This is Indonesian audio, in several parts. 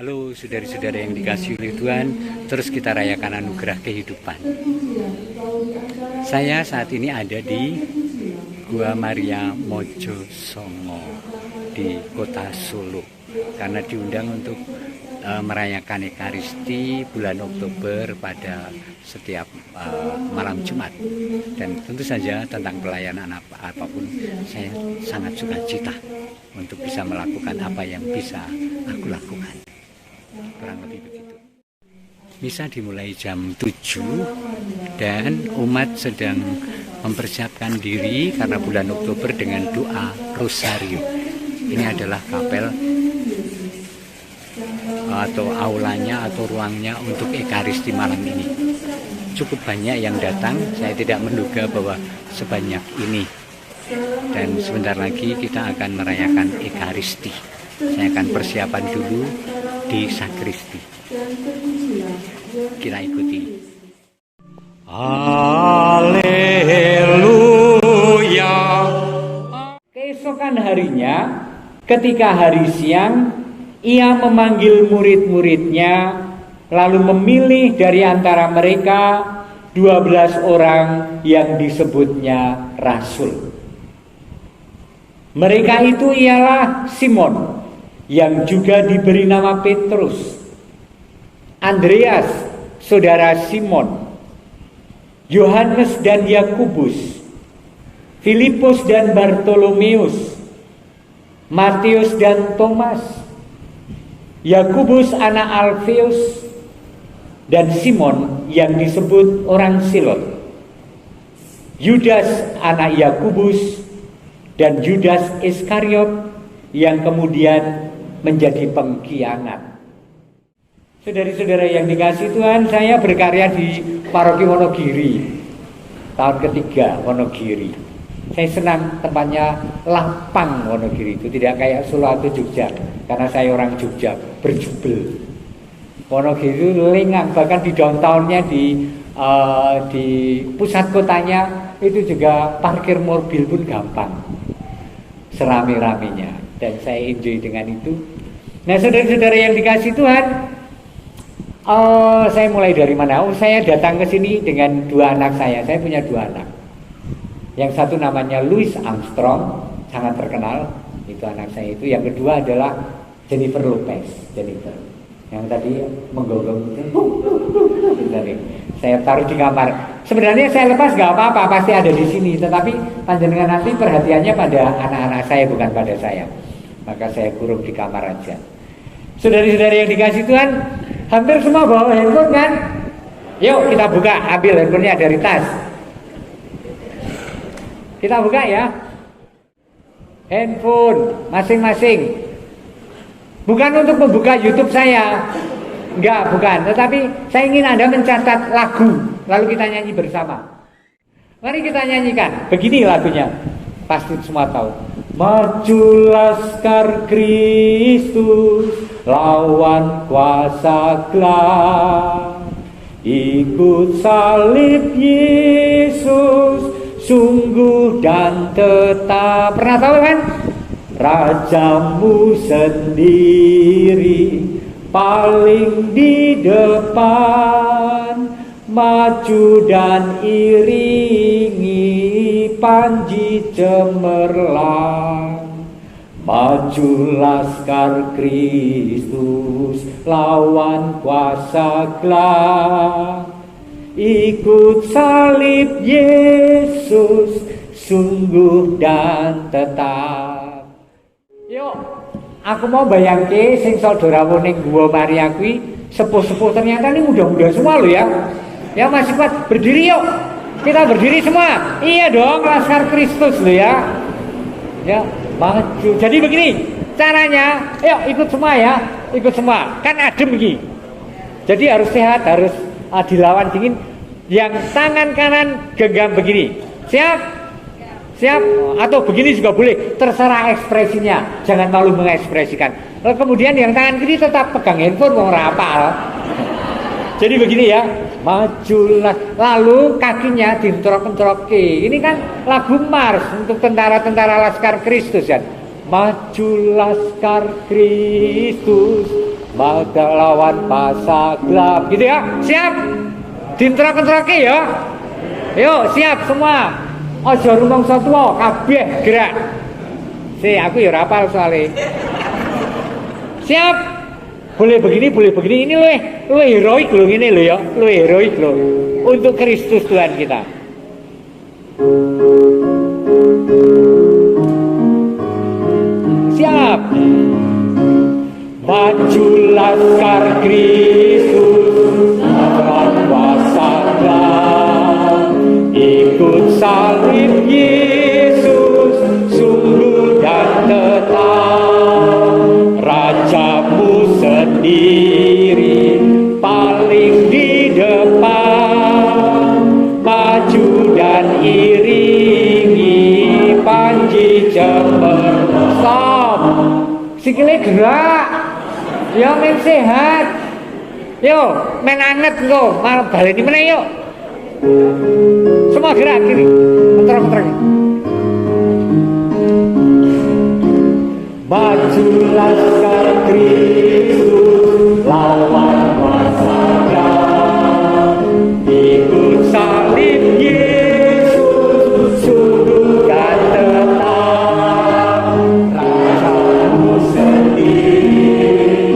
Halo saudara-saudara yang dikasihi oleh Tuhan, terus kita rayakan anugerah kehidupan. Saya saat ini ada di Gua Maria Mojo Songo di kota Solo karena diundang untuk merayakan Ekaristi bulan Oktober pada setiap malam Jumat. Dan tentu saja tentang pelayanan apapun saya sangat sukacita untuk bisa melakukan apa yang bisa aku lakukan. Kurang lebih begitu. Misa dimulai jam 7 dan umat sedang mempersiapkan diri karena bulan Oktober dengan doa Rosario. Ini adalah kapel atau aulanya atau ruangnya untuk Ekaristi malam ini. Cukup banyak yang datang, saya tidak menduga bahwa sebanyak ini. Dan sebentar lagi kita akan merayakan Ekaristi. Saya akan persiapan dulu di sakristi. Kita ikuti. Haleluya. Keesokan harinya, ketika hari siang, ia memanggil murid-muridnya, lalu memilih dari antara mereka 12 orang yang disebutnya rasul. Mereka itu ialah Simon, yang juga diberi nama Petrus, Andreas, saudara Simon, Yohanes dan Yakobus, Filipus dan Bartolomeus, Matius dan Thomas, Yakobus anak Alfeus, dan Simon yang disebut orang Silot, Yudas anak Yakobus, dan Judas Iskariot yang kemudian menjadi pengkhianat. Saudara-saudara yang dikasihi Tuhan, saya berkarya di Paroki Wonogiri tahun ketiga Wonogiri. Saya senang tempatnya lapang Wonogiri itu, tidak kayak Solo atau Jogja karena saya orang Jogja berjubel. Wonogiri itu lengang, bahkan di downtownnya di pusat kotanya itu juga parkir mobil pun gampang, serame-ramenya, dan saya enjoy dengan itu. Nah, saudara-saudara yang dikasihi Tuhan, saya mulai dari mana? Saya datang ke sini dengan dua anak saya. Saya punya dua anak. Yang satu namanya Louis Armstrong, sangat terkenal, itu anak saya itu. Yang kedua adalah Jennifer Lopez, Jennifer, yang tadi menggonggong itu. Saya taruh di kamar. Sebenarnya saya lepas gak apa-apa, pasti ada di sini. Tetapi panjenengan nanti perhatiannya pada anak-anak saya, bukan pada saya. Maka saya kurung di kamar aja. Saudara-saudara yang dikasihi Tuhan, hampir semua bawa handphone kan? Yuk kita buka, ambil handphonenya dari tas. Kita buka ya. Handphone masing-masing. Bukan untuk membuka YouTube saya. Enggak, bukan. Tetapi saya ingin Anda mencatat lagu, lalu kita nyanyi bersama. Mari kita nyanyikan. Begini lagunya. Pasti semua tahu. Maju laskar Kristus, lawan kuasa gelap. Ikut salib Yesus, sungguh dan tetap. Pernah tahu kan? Rajamu sendiri paling di depan, maju dan iringi panji cemerlang. Maju laskar Kristus, lawan kuasa gelap. Ikut salib Yesus, sungguh dan tetap. Yuk, aku mau bayangke sing saudara ning Gua Maria kuwi sepuh-sepuh, ternyata ini muda-muda semua loh ya. Ya masih kuat, berdiri yuk. Kita berdiri semua. Iya dong, laskar Kristus loh ya. Ya, maju. Jadi begini caranya, yuk ikut semua ya. Ikut semua. Kan adem iki. Jadi harus sehat, harus dilawan dingin. Yang tangan kanan genggam begini. Siap? Siap? Atau begini juga boleh, terserah ekspresinya. Jangan malu mengekspresikan. Lalu kemudian yang tangan kiri tetap pegang handphone, mau rapal. Jadi begini ya, majulah. Lalu kakinya dientrok-entrok. Ini kan lagu mars untuk tentara-tentara Laskar Kristus kan. Maju Laskar Kristus, maka lawan masa gelap. Gitu ya, siap? Dinterak-enterake ya. Yuk, siap semua. Aja rumangsa tuwa, kabeh gerak. Aku ya rapal soalnya. Siap? Boleh begini. Ini luwih heroik loh ini loh ya. Luwih heroik loh. Untuk Kristus Tuhan kita. Siap. Majulah laskar Kristus lawan kuasa gelap. Ikut salib Yesus sungguh dan tetap. Rajamu sendiri paling di depan. Maju dan iringi panji cemerlang. Sikile gerak. Ya men sehat. Yo, men anget engko, malah baleni meneh yuk. Semua gerak kiri. Muter-muter. Majulah laskar Kristus lawan kuasa gelap. Ikut salib Yesus sungguh dan tetap. Rajamu sendiri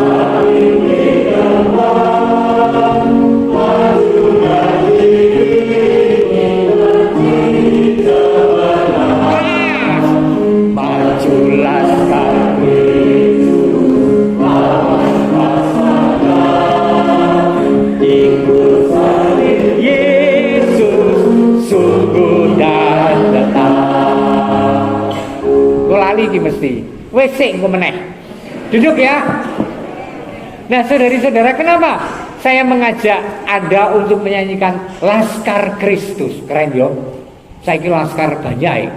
paling di depan. Maju dan iringi panji cemerlang. Majulah laskar Kristus lawan kuasa gelap. Ikut salib Yesus sungguh dan tetap. Kok lali iki mesti. Wis sik engko meneh. Duduk ya. Nah, saudari-saudara, kenapa saya mengajak Anda untuk menyanyikan Laskar Kristus? Keren yo. Saiki laskar banyak.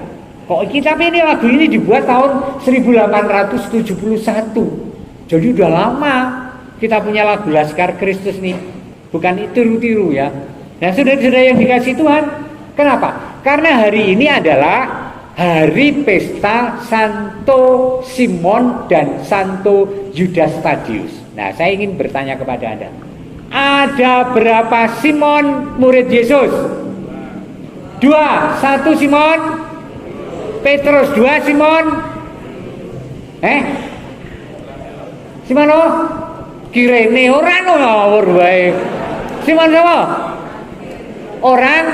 Kok tapi ini lagu ini dibuat tahun 1871. Jadi udah lama kita punya lagu Laskar Kristus nih. Bukan tiru-tiru ya. Nah, saudara-saudara yang dikasih Tuhan, kenapa? Karena hari ini adalah hari pesta Santo Simon dan Santo Judas Tadius. Nah, saya ingin bertanya kepada Anda. Ada berapa Simon murid Yesus? 2. 1 Simon Petrus, 2 Simon Simon kirene ora ngawur wae. Simon apa? Orang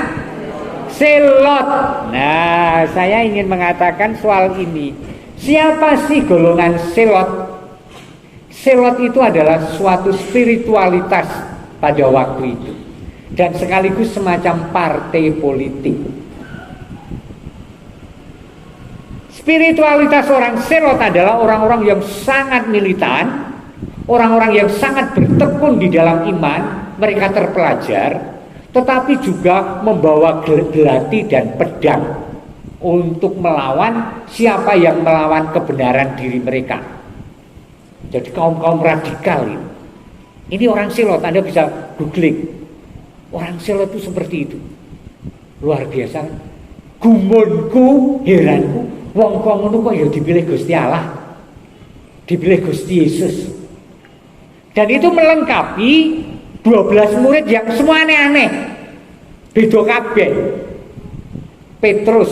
Selot. Nah, saya ingin mengatakan soal ini. Siapa sih golongan Selot? Selot itu adalah suatu spiritualitas pada waktu itu. Dan sekaligus semacam partai politik. Spiritualitas orang Selot adalah orang-orang yang sangat militan, orang-orang yang sangat bertekun di dalam iman, mereka terpelajar, tetapi juga membawa gelati dan pedang untuk melawan siapa yang melawan kebenaran diri mereka. Jadi kaum-kaum radikal ini. Ini orang Selot, Anda bisa googling. Orang Selot itu seperti itu. Luar biasa. Gumunku, heranku, wong-wong ngono kok ya dipilih Gusti Allah. Dipilih Gusti Yesus. Dan itu melengkapi 12 murid yang semua aneh-aneh. Beda kabeh. Petrus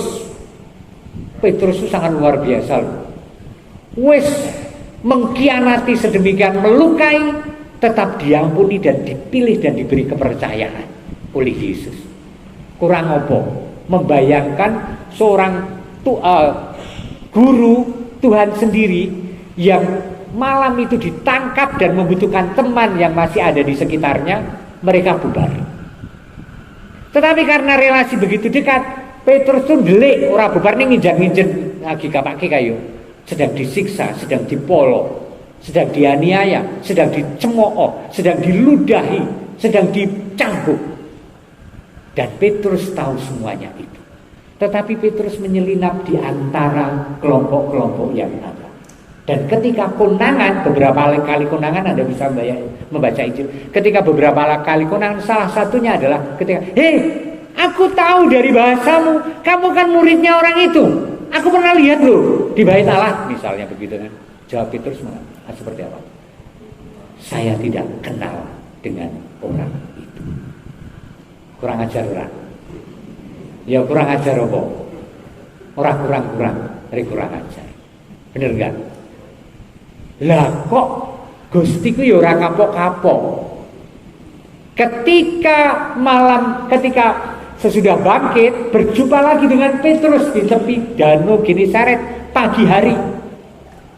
itu sangat luar biasa loh. Wis mengkhianati sedemikian, melukai, tetap diampuni dan dipilih dan diberi kepercayaan oleh Yesus. Kurang apa? Membayangkan seorang guru Tuhan sendiri yang malam itu ditangkap dan membutuhkan teman yang masih ada di sekitarnya, mereka bubar. Tetapi karena relasi begitu dekat, Petrus tuh delik ora bubar ning nginjak-nginjen lagi kapake kayu. Sedang disiksa, sedang dipolo, sedang dianiaya, sedang dicemooh, sedang diludahi, sedang dicambuk. Dan Petrus tahu semuanya itu. Tetapi Petrus menyelinap di antara kelompok-kelompok yang ada. Dan ketika konangan, beberapa kali konangan Anda bisa membaca Injil. Ketika beberapa kali konangan, salah satunya adalah ketika, aku tahu dari bahasamu, kamu kan muridnya orang itu. Aku pernah lihat loh di Bait Allah, misalnya begitu kan. Jawab Petrus seperti apa? saya tidak kenal dengan orang itu. Kurang ajar orang. Ya kurang ajar apa? Orang kurang-kurang, dari kurang ajar. Bener gak? Lah kok Gusti ku ya ora kapok-kapok. Ketika sesudah bangkit, berjumpa lagi dengan Petrus di tepi danau Genesaret pagi hari.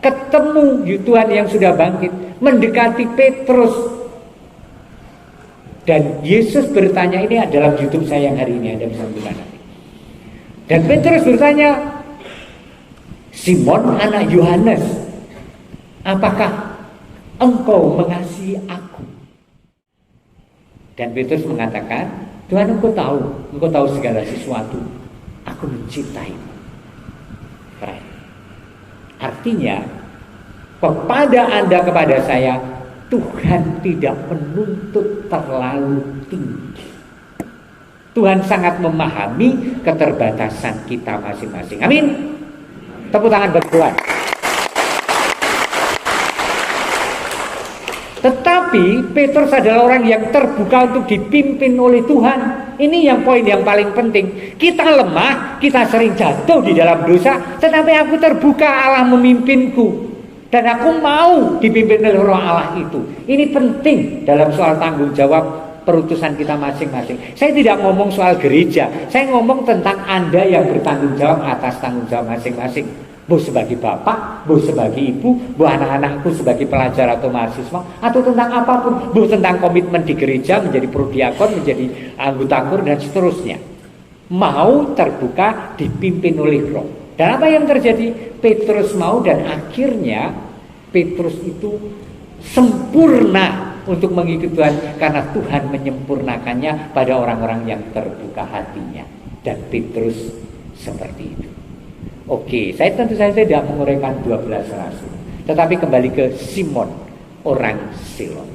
Ketemu Tuhan yang sudah bangkit, mendekati Petrus. Dan Yesus bertanya, ini adalah YouTube saya yang hari ini, ada bisa buka nanti. Dan Petrus bertanya, Simon anak Yohanes, apakah engkau mengasihi aku? Dan Petrus mengatakan, Tuhan engkau tahu segala sesuatu. Aku mencintaimu. Keren. Artinya, kepada saya, Tuhan tidak menuntut terlalu tinggi. Tuhan sangat memahami keterbatasan kita masing-masing. Amin. Tepuk tangan buat Tuhan. Tetapi Petrus adalah orang yang terbuka untuk dipimpin oleh Tuhan. Ini yang poin yang paling penting. Kita lemah, kita sering jatuh di dalam dosa, tetapi aku terbuka, Allah memimpinku. Dan aku mau dipimpin oleh Roh Allah itu. Ini penting dalam soal tanggung jawab perutusan kita masing-masing. Saya tidak ngomong soal gereja, saya ngomong tentang Anda yang bertanggung jawab atas tanggung jawab masing-masing. Bu sebagai bapak, bu sebagai ibu, bu anak-anakku sebagai pelajar atau mahasiswa, atau tentang apapun, bu tentang komitmen di gereja, menjadi prodiakon, menjadi anggota kur dan seterusnya. Mau terbuka dipimpin oleh Roh. Dan apa yang terjadi? Petrus mau, dan akhirnya Petrus itu sempurna untuk mengikuti Tuhan karena Tuhan menyempurnakannya pada orang-orang yang terbuka hatinya. Dan Petrus seperti itu. Oke, saya tentu saja tidak menguraikan 12 rasul, tetapi kembali ke Simon, orang Selot.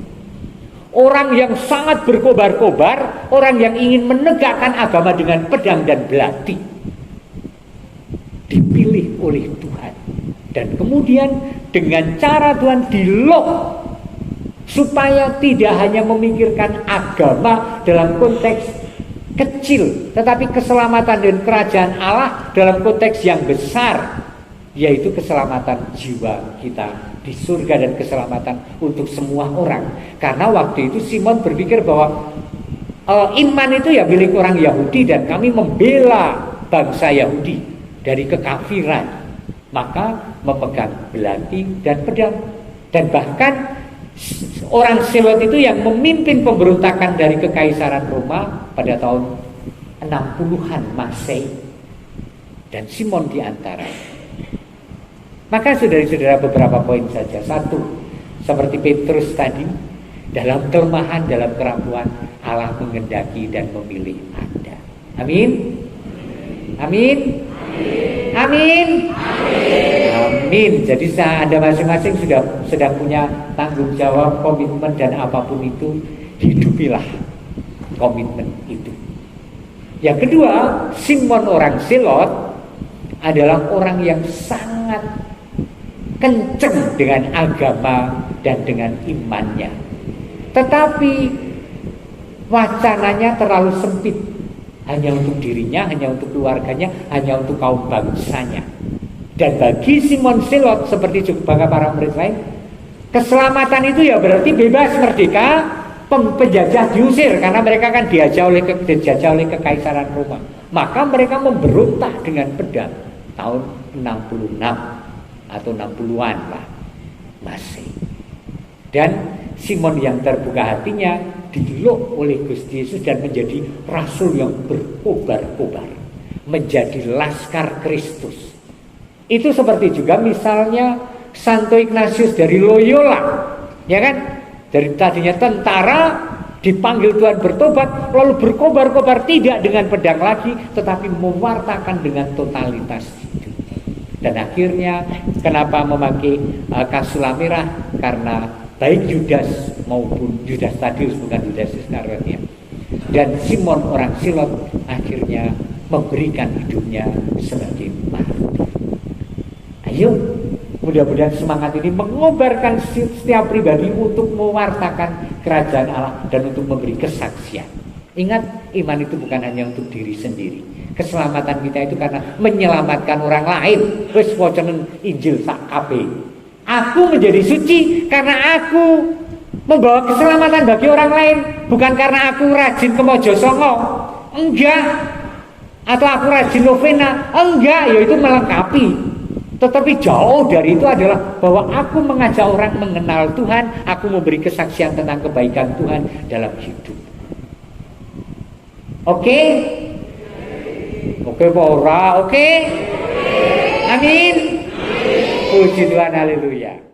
Orang yang sangat berkobar-kobar, orang yang ingin menegakkan agama dengan pedang dan belati. Dipilih oleh Tuhan. Dan kemudian dengan cara Tuhan dilok supaya tidak hanya memikirkan agama dalam konteks kecil, tetapi keselamatan dan kerajaan Allah dalam konteks yang besar, yaitu keselamatan jiwa kita di surga dan keselamatan untuk semua orang. Karena waktu itu Simon berpikir bahwa iman itu ya milik orang Yahudi dan kami membela bangsa Yahudi dari kekafiran, maka memegang belati dan pedang. Dan bahkan orang Selot itu yang memimpin pemberontakan dari Kekaisaran Roma pada tahun 60-an Masehi, dan Simon di antara. Maka saudara-saudara, beberapa poin saja. Satu, seperti Petrus tadi, dalam kelemahan, dalam kerapuan, Allah mengendaki dan memilih Anda. Amin. Amin. Amin. Amin. Jadi Anda masing-masing sudah punya tanggung jawab, komitmen, dan apapun itu, hidupilah komitmen itu. Yang kedua, Simon orang Selot adalah orang yang sangat kenceng dengan agama dan dengan imannya. Tetapi wacananya terlalu sempit. Hanya untuk dirinya, hanya untuk keluarganya, hanya untuk kaum bangsanya. Dan bagi Simon Selot, seperti juga para murid lain, keselamatan itu ya berarti bebas, merdeka, penjajah diusir. Karena mereka kan dijajah oleh Kekaisaran Roma. Maka mereka memberontak dengan pedang tahun 66 atau 60-an lah masih. Dan Simon yang terbuka hatinya dilok oleh Gusti Yesus dan menjadi rasul yang berkobar-kobar, menjadi laskar Kristus. Itu seperti juga misalnya Santo Ignatius dari Loyola, ya kan? Dari tadinya tentara, dipanggil Tuhan bertobat, lalu berkobar-kobar tidak dengan pedang lagi, tetapi mewartakan dengan totalitas hidup. Dan akhirnya kenapa memakai kasula merah? Karena baik Yudas maupun Yudas Tadius, bukan Yudas Iskariot ya, dan Simon orang Selot akhirnya memberikan hidupnya sebagai martir. Ayo Mudah-mudahan semangat ini mengobarkan setiap pribadi untuk mewartakan kerajaan Allah dan untuk memberi kesaksian. Ingat, iman itu bukan hanya untuk diri sendiri. Keselamatan kita itu karena menyelamatkan orang lain. Wis wacanen Injil sak kabeh. Aku menjadi suci karena aku membawa keselamatan bagi orang lain, bukan karena aku rajin ke Mojosongo. Enggak. Atau aku rajin novena. Enggak, yaitu melengkapi. Tetapi jauh dari itu adalah bahwa aku mengajak orang mengenal Tuhan, aku memberi kesaksian tentang kebaikan Tuhan dalam hidup. Oke? Oke apa ora? Oke? Amin. Puji Tuhan, haleluya.